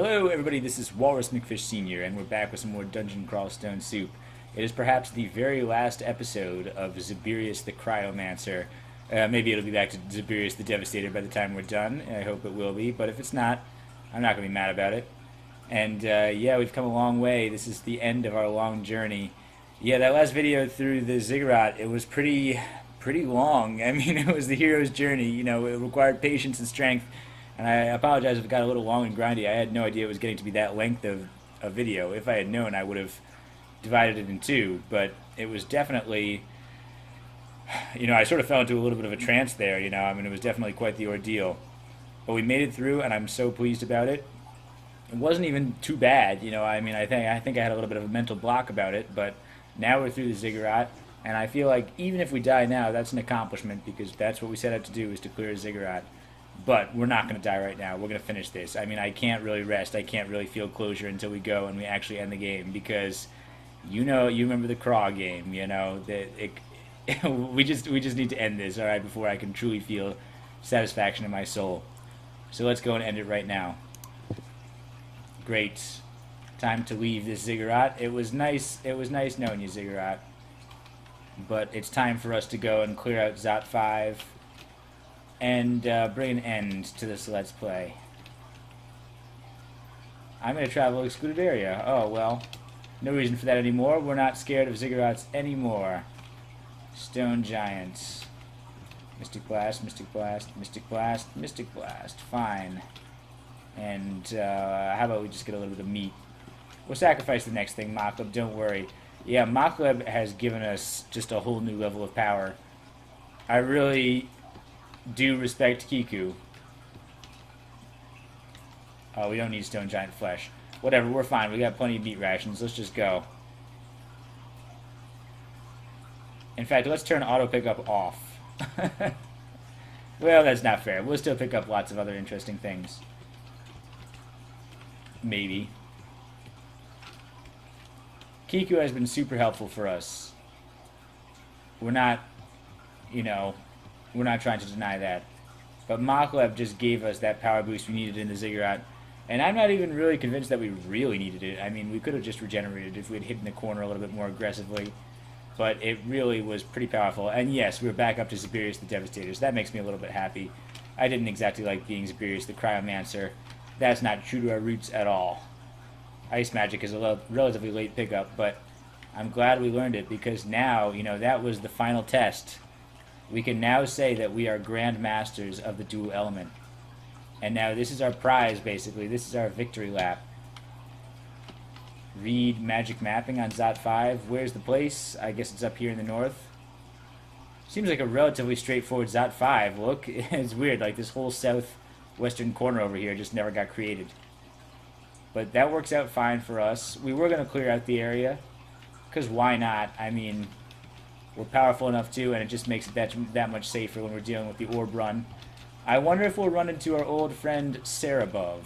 Hello everybody, this is Walrus McFish Sr. and we're back with some more Dungeon Crawl Stone Soup. It is perhaps the very last episode of Zabirius the Cryomancer. Maybe it'll be back to Zabirius the Devastator by the time we're done. I hope it will be, but if it's not, I'm not going to be mad about it. And yeah, we've come a long way. This is the end of our long journey. Yeah, that last video through the ziggurat, it was pretty long. I mean, it was the hero's journey. You know, it required patience and strength. And I apologize if it got a little long and grindy. I had no idea it was getting to be that length of a video. If I had known, I would have divided it in two. But it was definitely, I sort of fell into a little bit of a trance there, I mean, it was definitely quite the ordeal. But we made it through, and I'm so pleased about it. It wasn't even too bad, I mean, I think I had a little bit of a mental block about it, but now we're through the ziggurat, and I feel like even if we die now, that's an accomplishment, because that's what we set out to do, is to clear a ziggurat. But we're not going to die right now. We're going to finish this. I mean, I can't really rest. I can't really feel closure until we go and we actually end the game, because, you remember the craw game, we just need to end this, all right, before I can truly feel satisfaction in my soul. So let's go and end it right now. Great. Time to leave this ziggurat. It was nice knowing you, ziggurat. But it's time for us to go and clear out Zot 5 and bring an end to this Let's Play. I'm going to travel excluded area. Oh, well, no reason for that anymore. We're not scared of ziggurats anymore. Stone giants. Mystic Blast, Mystic Blast, Mystic Blast, Mystic Blast. Fine. And how about we just get a little bit of meat? We'll sacrifice the next thing, Makleb, don't worry. Yeah, Makleb has given us just a whole new level of power. I really do respect Kiku. Oh, we don't need stone giant flesh. Whatever, we're fine. We got plenty of meat rations. Let's just go. In fact, let's turn auto pickup off. Well, that's not fair. We'll still pick up lots of other interesting things. Maybe. Kiku has been super helpful for us. We're not, we're not trying to deny that. But Makleb just gave us that power boost we needed in the ziggurat. And I'm not even really convinced that we really needed it. I mean, we could have just regenerated if we had hit in the corner a little bit more aggressively. But it really was pretty powerful. And yes, we're back up to Zabirius the Devastator, so that makes me a little bit happy. I didn't exactly like being Zabirius the Cryomancer. That's not true to our roots at all. Ice Magic is a relatively late pickup, but I'm glad we learned it, because now, that was the final test. We can now say that we are Grand Masters of the dual element. And now this is our prize, basically. This is our victory lap. Read magic mapping on Zot 5. Where's the place? I guess it's up here in the north. Seems like a relatively straightforward Zot 5. Look, it's weird. Like, this whole southwestern corner over here just never got created. But that works out fine for us. We were going to clear out the area, because why not? I mean, we're powerful enough too, and it just makes it that much safer when we're dealing with the orb run. I wonder if we'll run into our old friend Cerebov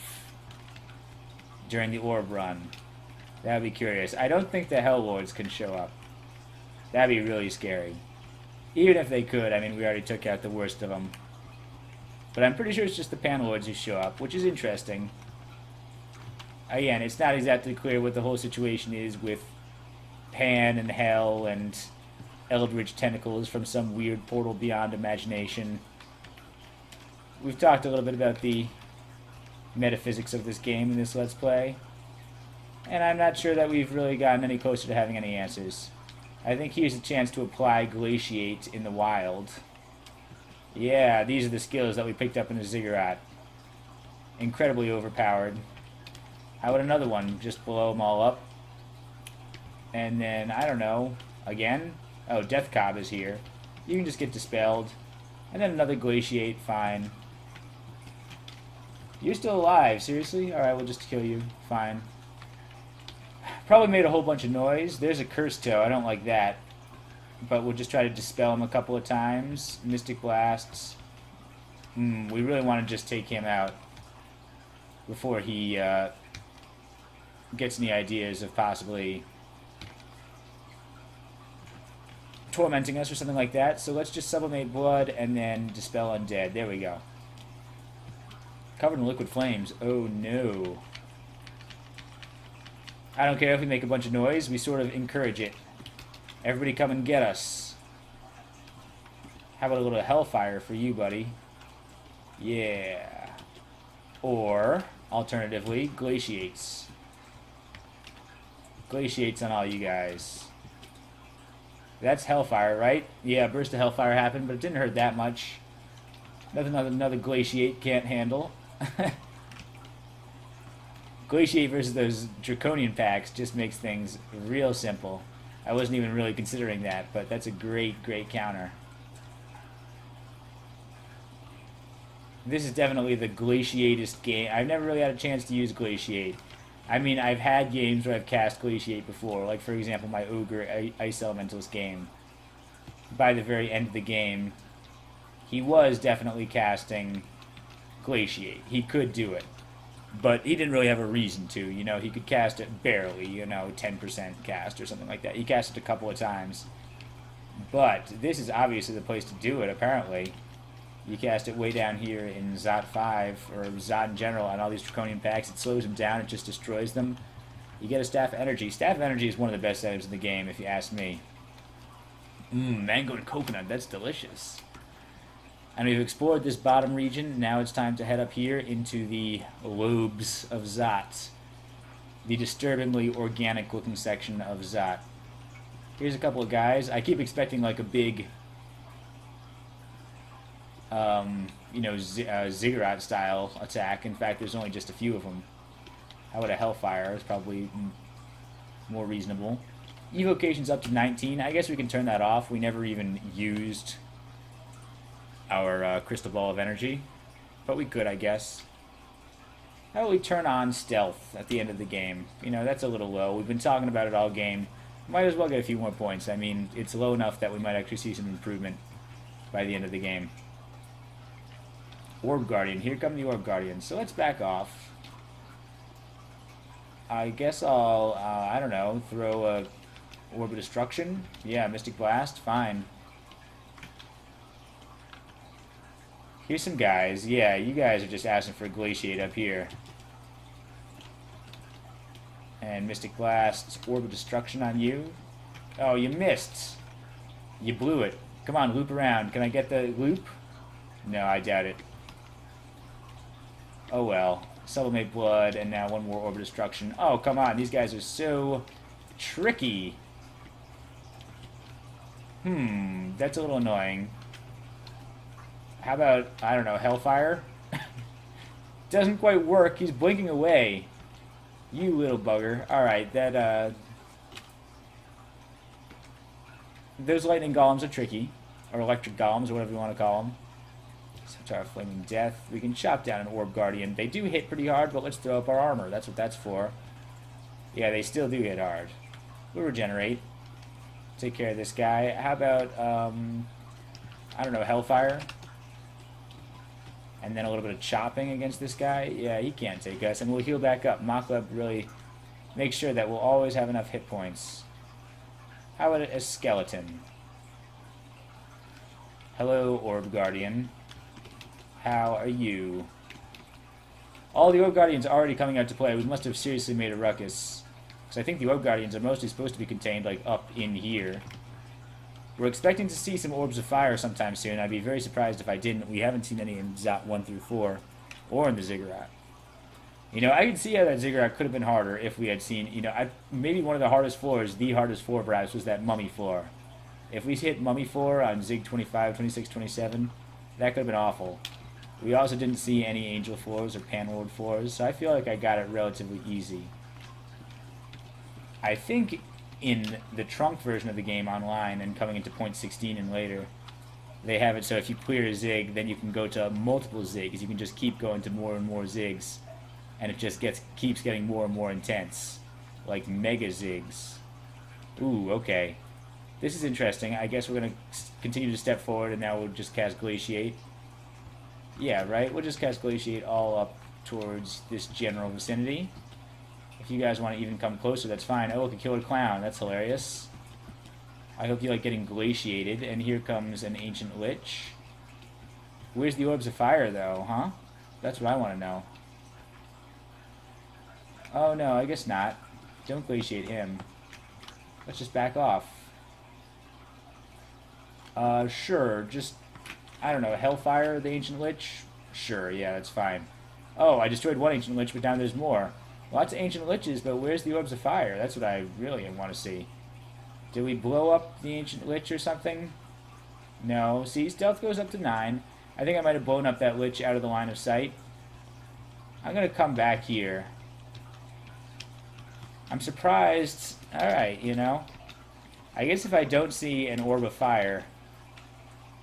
during the orb run. That'd be curious. I don't think the Hell Lords can show up. That'd be really scary. Even if they could, I mean, we already took out the worst of them. But I'm pretty sure it's just the Pan Lords who show up, which is interesting. Again, it's not exactly clear what the whole situation is with Pan and Hell and Eldritch tentacles from some weird portal beyond imagination. We've talked a little bit about the metaphysics of this game in this Let's Play, and I'm not sure that we've really gotten any closer to having any answers. I think here's a chance to apply Glaciate in the wild. Yeah, these are the skills that we picked up in the ziggurat. Incredibly overpowered. How about another one? Just blow them all up. And then, I don't know, again? Oh, Death Cob is here. You can just get dispelled. And then another Glaciate, fine. You're still alive, seriously? Alright, we'll just kill you, fine. Probably made a whole bunch of noise. There's a Curse Toe, I don't like that. But we'll just try to dispel him a couple of times. Mystic Blasts. We really want to just take him out before he gets any ideas of possibly tormenting us or something like that. So let's just sublimate blood and then dispel undead. There we go. Covered in liquid flames. Oh no. I don't care if we make a bunch of noise, we sort of encourage it. Everybody come and get us. How about a little hellfire for you, buddy? Yeah. Or, alternatively, glaciates. Glaciates on all you guys. That's hellfire, right? Yeah, burst of hellfire happened, but it didn't hurt that much. Nothing another glaciate can't handle. Glaciate versus those draconian packs just makes things real simple. I wasn't even really considering that, but that's a great, great counter. This is definitely the glaciatest game. I've never really had a chance to use glaciate. I mean, I've had games where I've cast glaciate before, like for example my Ogre Ice Elementalist game. By the very end of the game, he was definitely casting glaciate. He could do it. But he didn't really have a reason to, you know, he could cast it barely, 10% cast or something like that. He cast it a couple of times. But this is obviously the place to do it, apparently. You cast it way down here in Zot 5, or Zot in general, on all these Draconian packs. It slows them down, it just destroys them. You get a Staff of Energy. Staff of Energy is one of the best items in the game, if you ask me. Mango and coconut, that's delicious. And we've explored this bottom region. Now it's time to head up here into the lobes of Zot. The disturbingly organic-looking section of Zot. Here's a couple of guys. I keep expecting like a big... Ziggurat-style attack. In fact, there's only just a few of them. How about a Hellfire? It's probably more reasonable. Evocation's up to 19. I guess we can turn that off. We never even used our Crystal Ball of Energy. But we could, I guess. How about we turn on Stealth at the end of the game? That's a little low. We've been talking about it all game. Might as well get a few more points. I mean, it's low enough that we might actually see some improvement by the end of the game. Orb Guardian. Here come the Orb Guardians. So let's back off. I guess I'll, I don't know, throw a Orb of Destruction. Yeah, Mystic Blast. Fine. Here's some guys. Yeah, you guys are just asking for a Glaciate up here. And Mystic Blast, Orb of Destruction on you. Oh, you missed. You blew it. Come on, loop around. Can I get the loop? No, I doubt it. Oh well. Sublimate Blood, and now one more Orb of Destruction. Oh, come on. These guys are so tricky. That's a little annoying. How about, I don't know, Hellfire? Doesn't quite work. He's blinking away. You little bugger. Alright, that, those lightning golems are tricky. Or electric golems, or whatever you want to call them. Such our Flaming Death. We can chop down an Orb Guardian. They do hit pretty hard, but let's throw up our armor. That's what that's for. Yeah, they still do hit hard. We'll regenerate. Take care of this guy. How about, I don't know, Hellfire? And then a little bit of chopping against this guy. Yeah, he can't take us. And we'll heal back up. Mokleb really makes sure that we'll always have enough hit points. How about a skeleton? Hello, Orb Guardian. How are you? All the Orb Guardians are already coming out to play. We must have seriously made a ruckus. Because I think the Orb Guardians are mostly supposed to be contained, like, up in here. We're expecting to see some Orbs of Fire sometime soon. I'd be very surprised if I didn't. We haven't seen any in Zot 1 through 4. Or in the Ziggurat. I could see how that Ziggurat could have been harder if we had seen, maybe one of the hardest floors, the hardest floor perhaps, was that Mummy floor. If we hit Mummy floor on Zig 25, 26, 27, that could have been awful. We also didn't see any Angel floors or Panlord floors, so I feel like I got it relatively easy. I think in the trunk version of the game online and coming into point 16 and later, they have it so if you clear a Zig, then you can go to multiple Zigs. You can just keep going to more and more Zigs, and it just keeps getting more and more intense. Like Mega Zigs. Ooh, okay. This is interesting. I guess we're going to continue to step forward, and now we'll just cast Glaciate. Yeah, right? We'll just cast Glaciate all up towards this general vicinity. If you guys want to even come closer, that's fine. Oh, look, a Killer Clown. That's hilarious. I hope you like getting glaciated. And here comes an Ancient Lich. Where's the Orbs of Fire, though, huh? That's what I want to know. Oh, no, I guess not. Don't glaciate him. Let's just back off. Sure, just, I don't know, Hellfire, the Ancient Lich? Sure, yeah, that's fine. Oh, I destroyed one Ancient Lich, but down there's more. Lots of Ancient Liches, but where's the Orbs of Fire? That's what I really want to see. Did we blow up the Ancient Lich or something? No. See, stealth goes up to 9. I think I might have blown up that Lich out of the line of sight. I'm going to come back here. I'm surprised. Alright, you know. I guess if I don't see an Orb of Fire,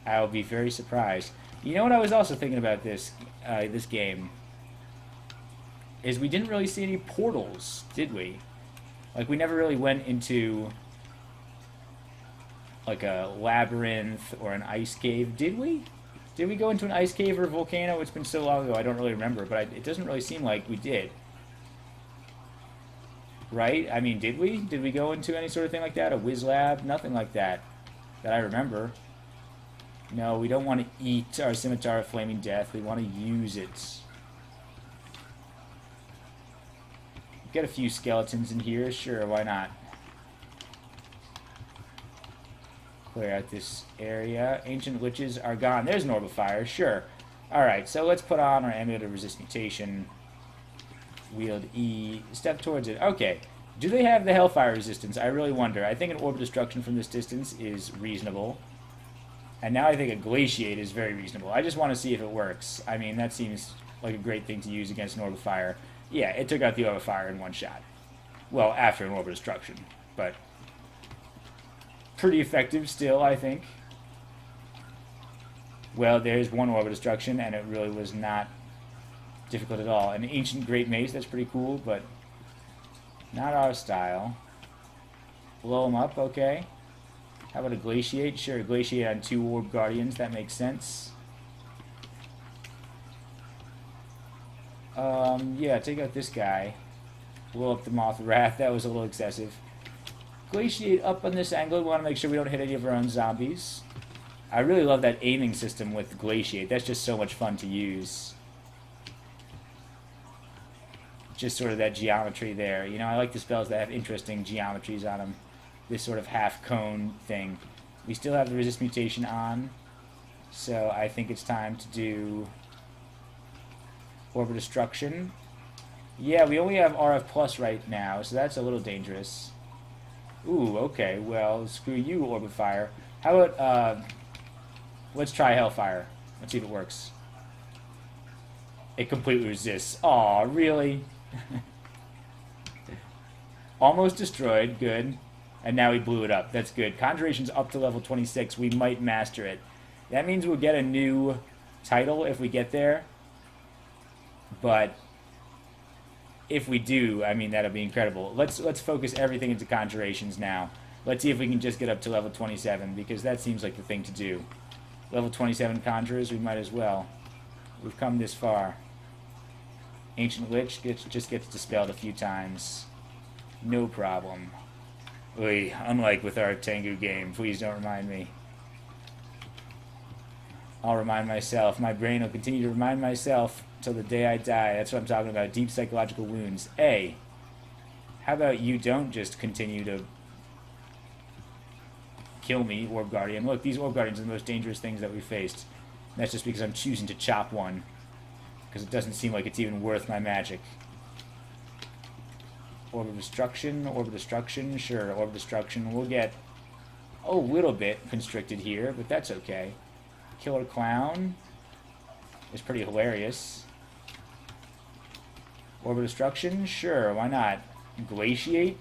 I'll be very surprised. You know what I was also thinking about this game? Is we didn't really see any portals, did we? Like, we never really went into like a labyrinth or an ice cave, did we? Did we go into an ice cave or a volcano? It's been so long ago, I don't really remember, but it doesn't really seem like we did. Right? I mean, did we? Did we go into any sort of thing like that? A whiz lab? Nothing like that I remember. No, we don't want to eat our Scimitar of Flaming Death. We want to use it. Get a few skeletons in here. Sure, why not? Clear out this area. Ancient Liches are gone. There's an Orb of Fire. Sure. Alright, so let's put on our Amulet of Resist Mutation. Wield E. Step towards it. Okay. Do they have the Hellfire resistance? I really wonder. I think an Orb of Destruction from this distance is reasonable. And now I think a Glaciate is very reasonable. I just want to see if it works. I mean, that seems like a great thing to use against an Orb of Fire. Yeah, it took out the Orb of Fire in one shot. Well, after an Orb of Destruction. But pretty effective still, I think. Well, there's one Orb of Destruction, and it really was not difficult at all. An Ancient Great Mace, that's pretty cool, but not our style. Blow them up, okay. How about a Glaciate? Sure, Glaciate on 2 Orb Guardians, that makes sense. Yeah, take out this guy. Blow up the Moth Wrath, that was a little excessive. Glaciate up on this angle, we want to make sure we don't hit any of our own zombies. I really love that aiming system with Glaciate, that's just so much fun to use. Just sort of that geometry there. You know, I like the spells that have interesting geometries on them. This sort of half-cone thing. We still have the Resist Mutation on, so I think it's time to do Orb of Destruction. Yeah, we only have RF Plus right now, so that's a little dangerous. Ooh, okay, well, screw you, Orb of Fire. How about, let's try Hellfire. Let's see if it works. It completely resists. Aw, really? Almost destroyed, good. And now he blew it up. That's good. Conjuration's up to level 26. We might master it. That means we'll get a new title if we get there. But if we do, I mean, that'll be incredible. Let's focus everything into conjurations now. Let's see if we can just get up to level 27, because that seems like the thing to do. Level 27 conjurers, we might as well. We've come this far. Ancient Lich just gets dispelled a few times. No problem. Oy, unlike with our Tengu game, please don't remind me. I'll remind myself. My brain will continue to remind myself till the day I die. That's what I'm talking about. Deep psychological wounds. A. How about you don't just continue to kill me, Orb Guardian? Look, these Orb Guardians are the most dangerous things that we faced. That's just because I'm choosing to chop one. Because it doesn't seem like it's even worth my magic. Orb of Destruction, sure, Orb of Destruction. We'll get a little bit constricted here, but that's okay. Killer Clown is pretty hilarious. Orb of Destruction, sure, why not? Glaciate?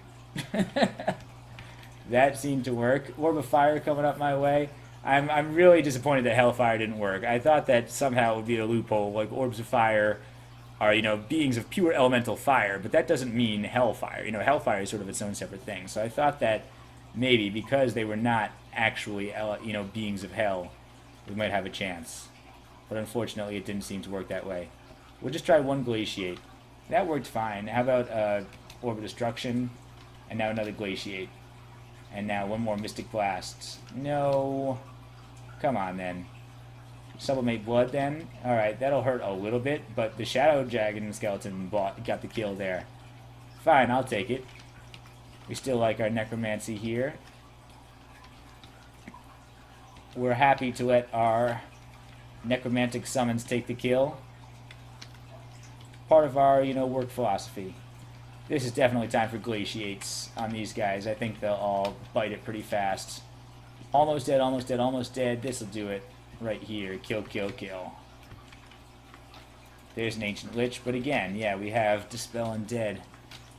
That seemed to work. Orb of Fire coming up my way. I'm really disappointed that Hellfire didn't work. I thought that somehow it would be a loophole, like Orbs of Fire are, you know, beings of pure elemental fire, but that doesn't mean Hellfire. You know, Hellfire is sort of its own separate thing. So I thought that maybe because they were not actually, you know, beings of hell, we might have a chance. But unfortunately, it didn't seem to work that way. We'll just try one Glaciate. That worked fine. How about Orb of Destruction? And now another Glaciate. And now one more Mystic Blast. No. Come on, then. Sublimate Blood, then. Alright, that'll hurt a little bit, but the Shadow Dragon Skeleton got the kill there. Fine, I'll take it. We still like our necromancy here. We're happy to let our necromantic summons take the kill. Part of our, work philosophy. This is definitely time for glaciates on these guys. I think they'll all bite it pretty fast. Almost dead, almost dead, almost dead. This'll do it right here. Kill, kill, kill. There's an Ancient Lich, but again, yeah, we have Dispel Undead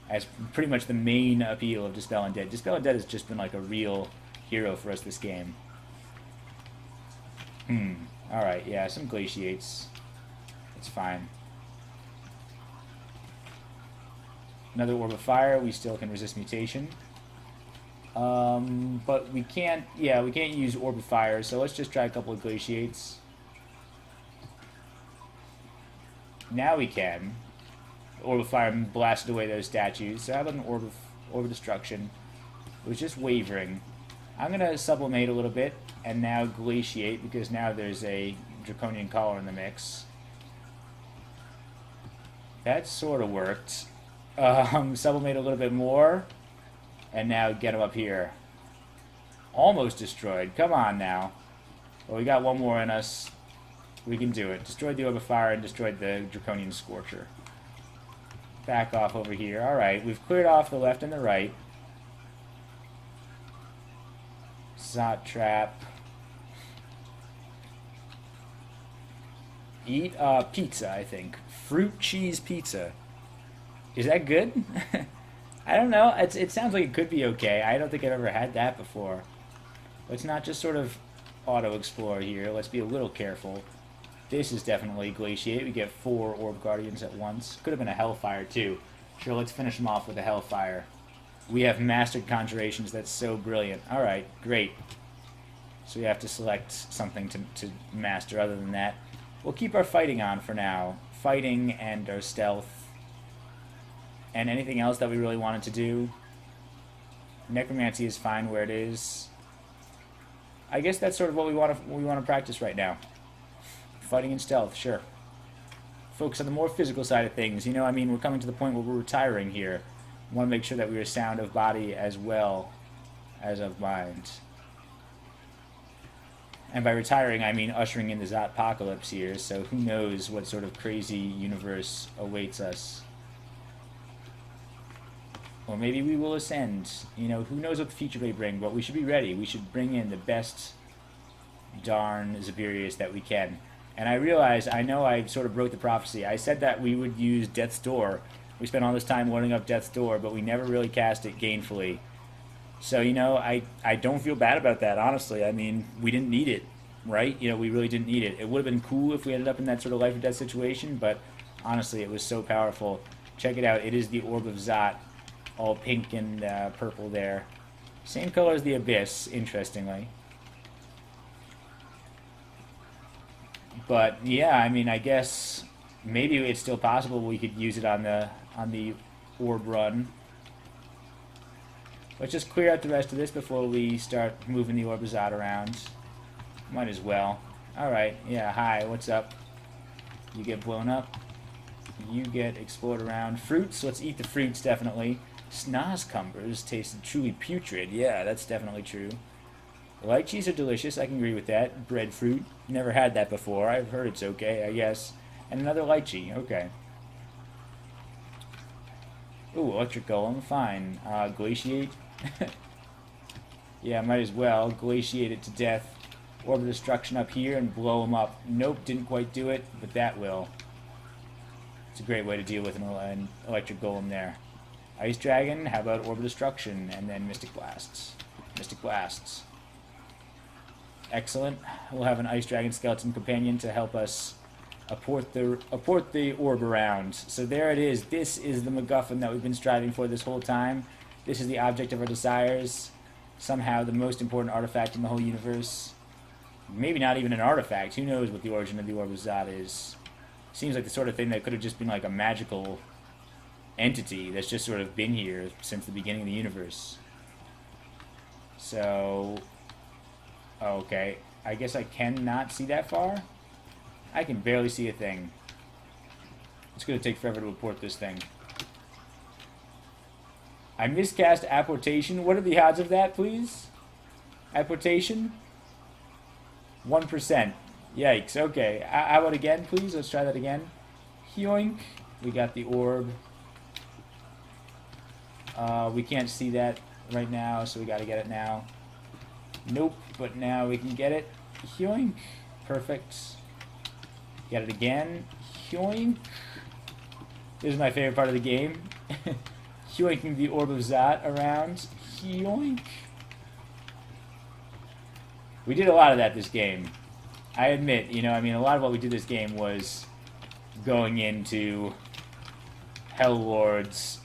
as pretty much the main appeal of Dispel Undead. Dispel Undead has just been like a real hero for us this game. Alright, yeah, some glaciates. It's fine. Another Orb of Fire, we still can resist mutation. But we can't use Orb of Fire, so let's just try a couple of glaciates. Now we can. Orb of Fire blasted away those statues. So how about an Orb of Destruction? It was just wavering. I'm going to sublimate a little bit and now glaciate because now there's a Draconian Collar in the mix. That sort of worked. Sublimate a little bit more and now get him up here. Almost destroyed. Come on now. Well, we got one more in us. We can do it. Destroyed the Orb of Fire and destroyed the Draconian Scorcher. Back off over here. Alright, we've cleared off the left and the right. Zot Trap. Eat pizza, I think. Fruit cheese pizza. Is that good? I don't know. It sounds like it could be okay. I don't think I've ever had that before. Let's not just sort of auto-explore here. Let's be a little careful. This is definitely Glaciate. We get 4 Orb Guardians at once. Could have been a Hellfire, too. Sure, let's finish them off with a Hellfire. We have mastered Conjurations. That's so brilliant. Alright, great. So we have to select something to master other than that. We'll keep our fighting on for now. Fighting and our stealth. And anything else that we really wanted to do. Necromancy is fine where it is. I guess that's sort of what we want to practice right now. Fighting and stealth, sure. Focus on the more physical side of things. We're coming to the point where we're retiring here. We want to make sure that we are sound of body as well as of mind. And by retiring, I mean ushering in the Zotpocalypse here, so who knows what sort of crazy universe awaits us. Or maybe we will ascend. Who knows what the future may bring, but we should be ready. We should bring in the best darn Zabirius that we can. And I realized, I know I sort of broke the prophecy. I said that we would use Death's Door. We spent all this time loading up Death's Door, but we never really cast it gainfully. So, I don't feel bad about that, honestly. We didn't need it, right? We really didn't need it. It would have been cool if we ended up in that sort of life or death situation, but honestly, it was so powerful. Check it out. It is the Orb of Zot, all pink and purple there. Same color as the Abyss, interestingly. But yeah, I guess maybe it's still possible we could use it on the orb run. Let's just clear out the rest of this before we start moving the Orb of Zot around. Might as well. Alright, yeah, hi, what's up? You get blown up. You get explored around. Fruits, let's eat the fruits, definitely. Snozcumbers tasted truly putrid. Yeah, that's definitely true. Lychees are delicious, I can agree with that. Breadfruit, never had that before. I've heard it's okay, I guess. And another lychee, okay. Ooh, electric golem, fine. Glaciate. Yeah, might as well. Glaciate it to death. Orb of Destruction up here and blow him up. Nope, didn't quite do it, but that will. It's a great way to deal with an electric golem there. Ice Dragon, how about Orb of Destruction? And then Mystic Blasts. Mystic Blasts. Excellent. We'll have an Ice Dragon Skeleton Companion to help us apport the orb around. So there it is. This is the MacGuffin that we've been striving for this whole time. This is the object of our desires. Somehow the most important artifact in the whole universe. Maybe not even an artifact. Who knows what the origin of the Orb of Zot is. Seems like the sort of thing that could have just been like a magical entity that's just sort of been here since the beginning of the universe. So... okay. I guess I cannot see that far? I can barely see a thing. It's going to take forever to report this thing. I miscast apportation. What are the odds of that, please? Apportation? 1%. Yikes. Okay. How about again, please? Let's try that again. Yoink. We got the orb. We can't see that right now, so we got to get it now. Nope, but now we can get it. Yoink. Perfect. Get it again. Yoink. This is my favorite part of the game. Yoinking the Orb of Zot around. Yoink. We did a lot of that this game. I admit, you know, I mean, a lot of what we did this game was going into Hell Lords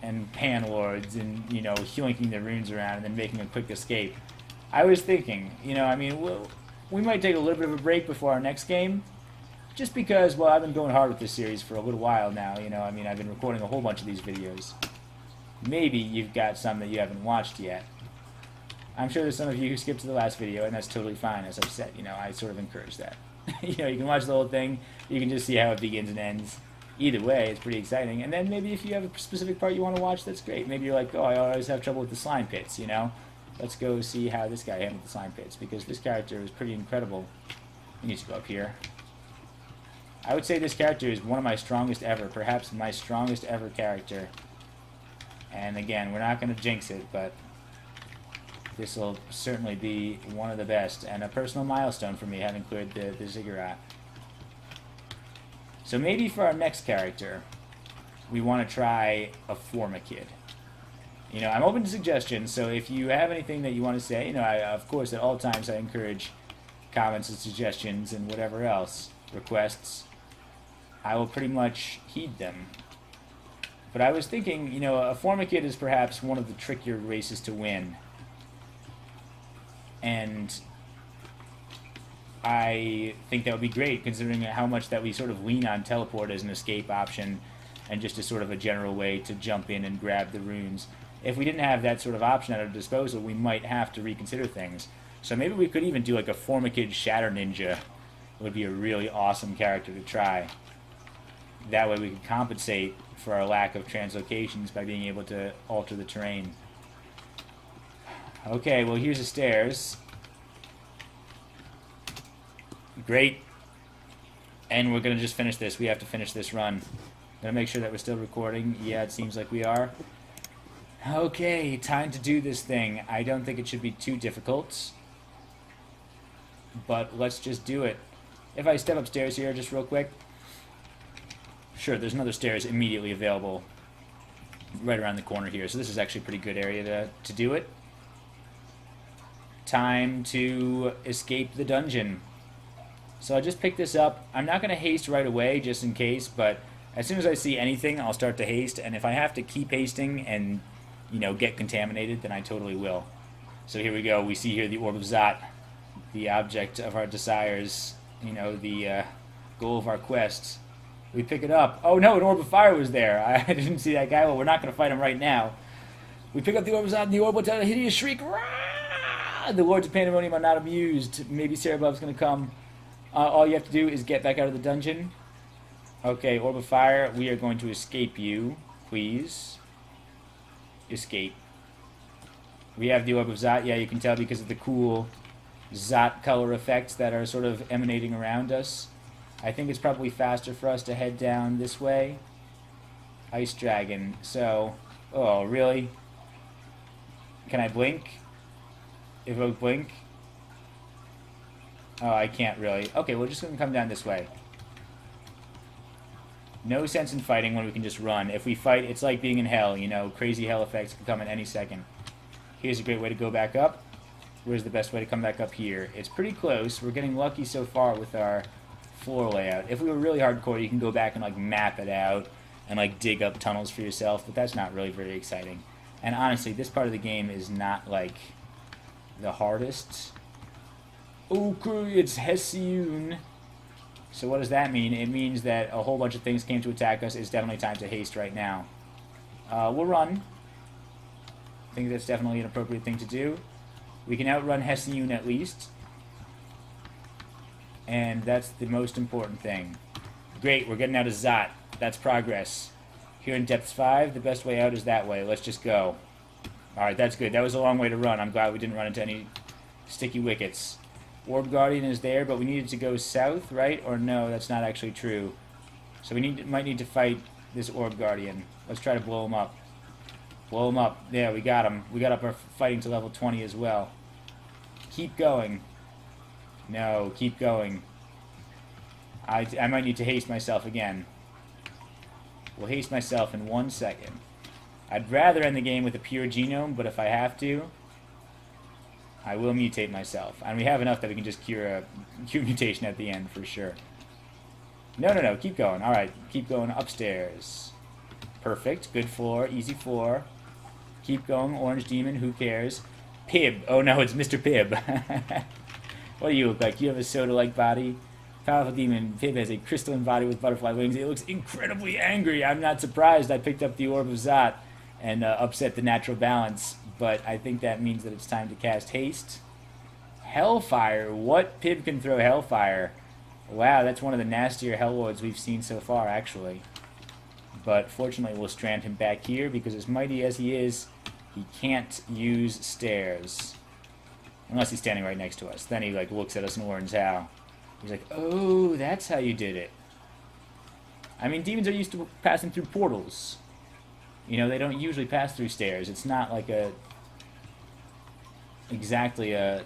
and Pan Lords and, you know, yoinking the runes around and then making a quick escape. I was thinking, you know, I mean, we might take a little bit of a break before our next game, just because, well, I've been going hard with this series for a little while now, you know, I mean, I've been recording a whole bunch of these videos. Maybe you've got some that you haven't watched yet. I'm sure there's some of you who skipped to the last video, and that's totally fine, as I've said, you know, I sort of encourage that. You know, you can watch the whole thing, you can just see how it begins and ends. Either way, it's pretty exciting, and then maybe if you have a specific part you want to watch, that's great. Maybe you're like, oh, I always have trouble with the slime pits, you know? Let's go see how this guy handled the slime pits, because this character is pretty incredible. He needs to go up here. I would say this character is one of my strongest ever, perhaps my strongest ever character. And again, we're not going to jinx it, but this will certainly be one of the best, and a personal milestone for me, having cleared the ziggurat. So maybe for our next character, we want to try a Formikid. You know, I'm open to suggestions, so if you have anything that you want to say, you know, of course, at all times I encourage comments and suggestions and whatever else, requests. I will pretty much heed them. But I was thinking, you know, a Formikid is perhaps one of the trickier races to win. And I think that would be great, considering how much that we sort of lean on teleport as an escape option and just as sort of a general way to jump in and grab the runes. If we didn't have that sort of option at our disposal, we might have to reconsider things. So maybe we could even do like a Formikid Shatter Ninja. It would be a really awesome character to try. That way we could compensate for our lack of translocations by being able to alter the terrain. Okay, well here's the stairs. Great. And we're going to just finish this. We have to finish this run. Going to make sure that we're still recording. Yeah, it seems like we are. Okay, time to do this thing. I don't think it should be too difficult. But let's just do it. If I step upstairs here just real quick. Sure, there's another stairs immediately available right around the corner here. So this is actually a pretty good area to do it. Time to escape the dungeon. So I'll just pick this up. I'm not going to haste right away just in case, but as soon as I see anything, I'll start to haste. And if I have to keep hasting and, you know, get contaminated, then I totally will. So here we go. We see here the Orb of Zot, the object of our desires, you know, the goal of our quest. We pick it up. Oh no, an Orb of Fire was there. I didn't see that guy. Well, we're not going to fight him right now. We pick up the Orb of Zot, and the Orb will tell a hideous shriek. Rah! The Lords of Pandemonium are not amused. Maybe Cerebub's going to come. All you have to do is get back out of the dungeon. Okay, Orb of Fire, we are going to escape you. Please. Escape. We have the Orb of Zot. Yeah, you can tell because of the cool Zot color effects that are sort of emanating around us. I think it's probably faster for us to head down this way. Ice Dragon. So, oh, really? Can I blink? Evoke blink? Oh, I can't really. Okay, we're just going to come down this way. No sense in fighting when we can just run. If we fight, it's like being in hell, you know. Crazy hell effects can come at any second. Here's a great way to go back up. Where's the best way to come back up here? It's pretty close. We're getting lucky so far with our floor layout. If we were really hardcore, you can go back and like map it out and like dig up tunnels for yourself, but that's not really very exciting. And honestly, this part of the game is not like the hardest. Okay, it's Hesiun. So what does that mean? It means that a whole bunch of things came to attack us. It's definitely time to haste right now. We'll run. I think that's definitely an appropriate thing to do. We can outrun Hesiun at least. And that's the most important thing. Great, we're getting out of Zot. That's progress. Here in depths 5, the best way out is that way. Let's just go. Alright, that's good. That was a long way to run. I'm glad we didn't run into any sticky wickets. Orb Guardian is there, but we needed to go south, right? Or no, that's not actually true. So we might need to fight this Orb Guardian. Let's try to blow him up. Blow him up. Yeah, we got him. We got up our fighting to level 20 as well. Keep going. No, keep going. I might need to haste myself again. We'll haste myself in 1 second. I'd rather end the game with a pure genome, but if I have to, I will mutate myself. And we have enough that we can just cure a mutation at the end for sure. No, keep going. Alright, keep going upstairs. Perfect, good floor, easy floor. Keep going, Orange Demon, who cares? Pib, oh no, it's Mr. Pib. What do you look like? You have a soda-like body? Powerful demon, Pib has a crystalline body with butterfly wings. It looks incredibly angry. I'm not surprised I picked up the Orb of Zot and upset the natural balance, but I think that means that it's time to cast haste. Hellfire, what Pib can throw Hellfire? Wow, that's one of the nastier Hellwards we've seen so far, actually. But fortunately, we'll strand him back here, because as mighty as he is, he can't use stairs. Unless he's standing right next to us. Then he, like, looks at us and learns how. He's like, oh, that's how you did it. I mean, demons are used to passing through portals. You know, they don't usually pass through stairs. It's not like exactly a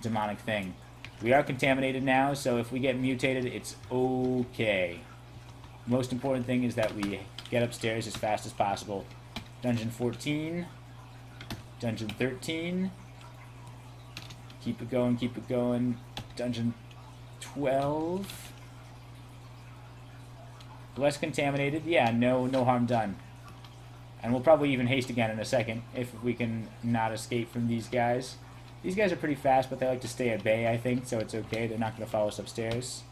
demonic thing. We are contaminated now, so if we get mutated, it's okay. Most important thing is that we get upstairs as fast as possible. Dungeon 14. Dungeon 13. Keep it going, keep it going. Dungeon 12. Less contaminated. Yeah, no harm done. And we'll probably even haste again in a second if we can not escape from these guys. These guys are pretty fast, but they like to stay at bay, I think, so it's okay. They're not going to follow us upstairs.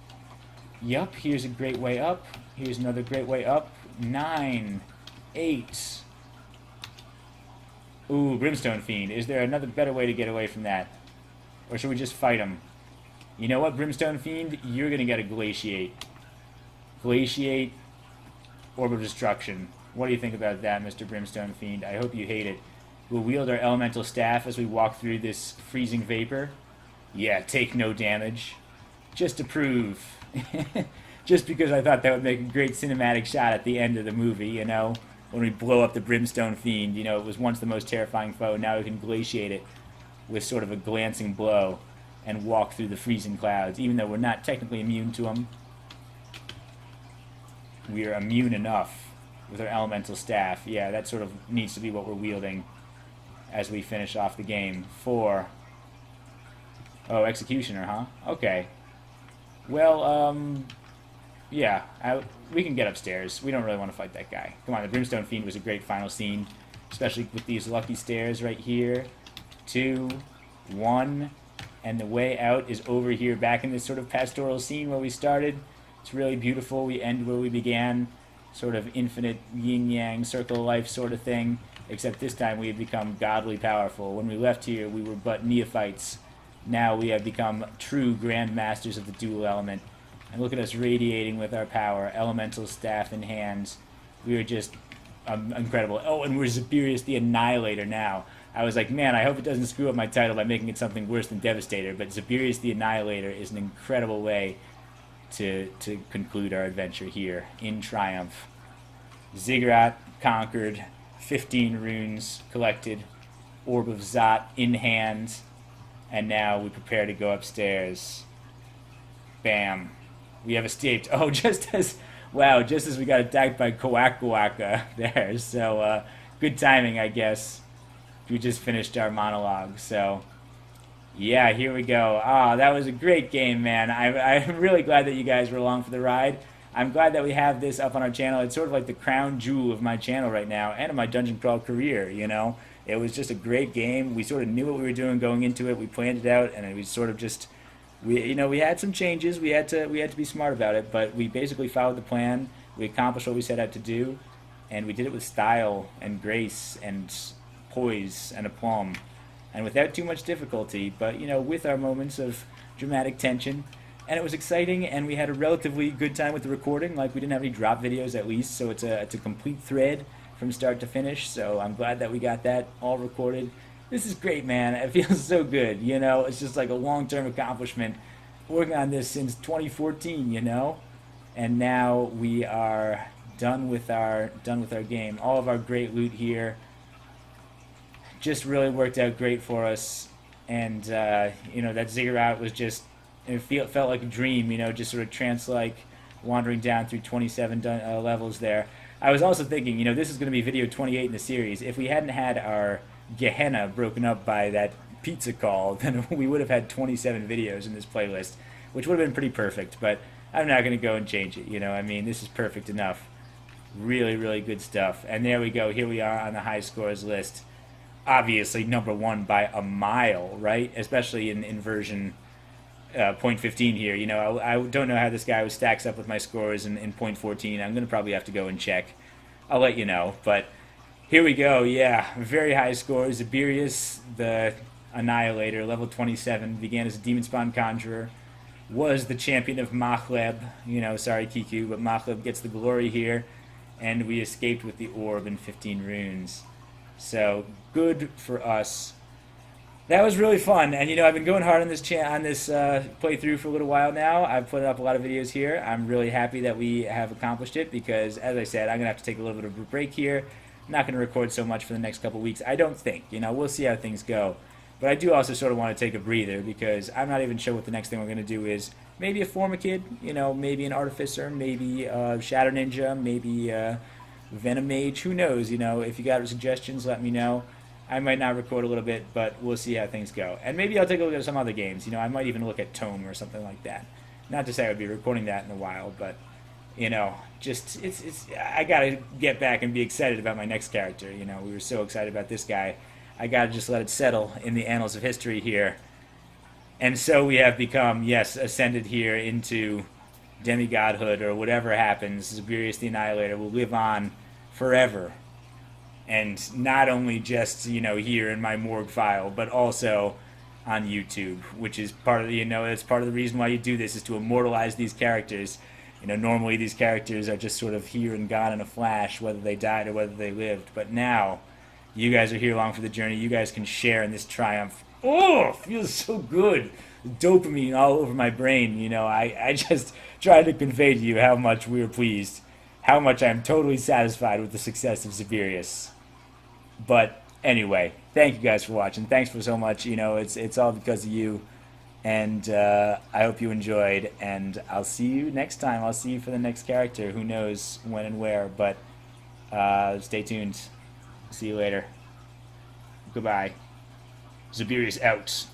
Yup, here's a great way up. Here's another great way up. 9, 8. Ooh, Brimstone Fiend. Is there another better way to get away from that? Or should we just fight him? You know what, Brimstone Fiend? You're going to get a Glaciate. Glaciate, Orb of Destruction. What do you think about that, Mr. Brimstone Fiend? I hope you hate it. We'll wield our elemental staff as we walk through this freezing vapor. Yeah, take no damage. Just to prove. Just because I thought that would make a great cinematic shot at the end of the movie, you know? When we blow up the Brimstone Fiend, you know, it was once the most terrifying foe. Now we can glaciate it with sort of a glancing blow and walk through the freezing clouds. Even though we're not technically immune to them, we are immune enough with our elemental staff. Yeah, that sort of needs to be what we're wielding as we finish off the game. 4. Oh, Executioner, huh? Okay. Well, yeah, we can get upstairs. We don't really want to fight that guy. Come on, the Brimstone Fiend was a great final scene, especially with these lucky stairs right here. 2, 1, and the way out is over here, back in this sort of pastoral scene where we started. It's really beautiful. We end where we began, sort of infinite yin-yang, circle of life sort of thing, except this time we have become godly powerful. When we left here, we were but neophytes. Now we have become true grandmasters of the dual element. And look at us radiating with our power, elemental staff in hands. We are just incredible. Oh, and we're Zabirius the Annihilator now. I was like, man, I hope it doesn't screw up my title by making it something worse than Devastator, but Zabirius the Annihilator is an incredible way to conclude our adventure here in triumph. Ziggurat conquered, 15 runes collected, Orb of Zot in hand, and now we prepare to go upstairs. Bam. We have escaped. Oh, just as we got attacked by Coacoaca there. So, good timing, I guess. We just finished our monologue, so yeah, here we go. Ah, that was a great game, man. I'm really glad that you guys were along for the ride. I'm glad that we have this up on our channel. It's sort of like the crown jewel of my channel right now and of my Dungeon Crawl career, you know? It was just a great game. We sort of knew what we were doing going into it. We planned it out, and it was sort of just, we had some changes. We had to be smart about it, but we basically followed the plan. We accomplished what we set out to do, and we did it with style and grace and poise and aplomb, and without too much difficulty, but, you know, with our moments of dramatic tension. and it was exciting, and we had a relatively good time with the recording. Like, we didn't have any drop videos at least, so it's a complete thread from start to finish. So I'm glad that we got that all recorded. This is great, man. It feels so good. You know, it's just like a long-term accomplishment. Working on this since 2014. You know, and now we are done with our game. All of our great loot here just really worked out great for us, and you know, that ziggurat was just, felt like a dream, you know, just sort of trance-like wandering down through 27 levels there. I was also thinking, you know, this is going to be video 28 in the series. If we hadn't had our Gehenna broken up by that pizza call, then we would have had 27 videos in this playlist, which would have been pretty perfect, but I'm not going to go and change it, you know. I mean, this is perfect enough. Really, really good stuff. And there we go. Here we are on the high scores list. Obviously, number one by a mile, right? Especially in version point 15 here. You know, I don't know how this guy stacks up with my scores in point 14. I'm going to probably have to go and check. I'll let you know. But here we go. Yeah, very high scores. Zabirius, the Annihilator, level 27, began as a Demon Spawn Conjurer, was the champion of Machleb. You know, sorry, Kiku, but Machleb gets the glory here. And we escaped with the orb and 15 runes. So, good for us. That was really fun, and you know, I've been going hard on this playthrough for a little while now. I've put up a lot of videos here. I'm really happy that we have accomplished it because, as I said, I'm going to have to take a little bit of a break here. I'm not going to record so much for the next couple weeks, I don't think. You know, we'll see how things go. But I do also sort of want to take a breather because I'm not even sure what the next thing we're going to do is. Maybe a Formikid, you know, maybe an Artificer, maybe Shadow Ninja, maybe Venom Mage, who knows, you know. If you got suggestions, let me know. I might not record a little bit, but we'll see how things go. And maybe I'll take a look at some other games. You know, I might even look at Tome or something like that. Not to say I would be recording that in a while, but, you know, just, I gotta get back and be excited about my next character. You know, we were so excited about this guy. I gotta just let it settle in the annals of history here. And so we have become, yes, ascended here into demigodhood, or whatever happens. Zabirius the Annihilator will live on forever. And not only just, you know, here in my morgue file, but also on YouTube, which is part of the, you know, that's part of the reason why you do this, is to immortalize these characters. You know, normally these characters are just sort of here and gone in a flash, whether they died or whether they lived. But now, you guys are here along for the journey. You guys can share in this triumph. Oh, feels so good. Dopamine all over my brain. You know, I just tried to convey to you how much we were pleased, how much I'm totally satisfied with the success of Zabirius. But anyway, thank you guys for watching. Thanks for so much. You know, it's all because of you. And I hope you enjoyed. And I'll see you next time. I'll see you for the next character. Who knows when and where. But stay tuned. See you later. Goodbye. Zabirius out.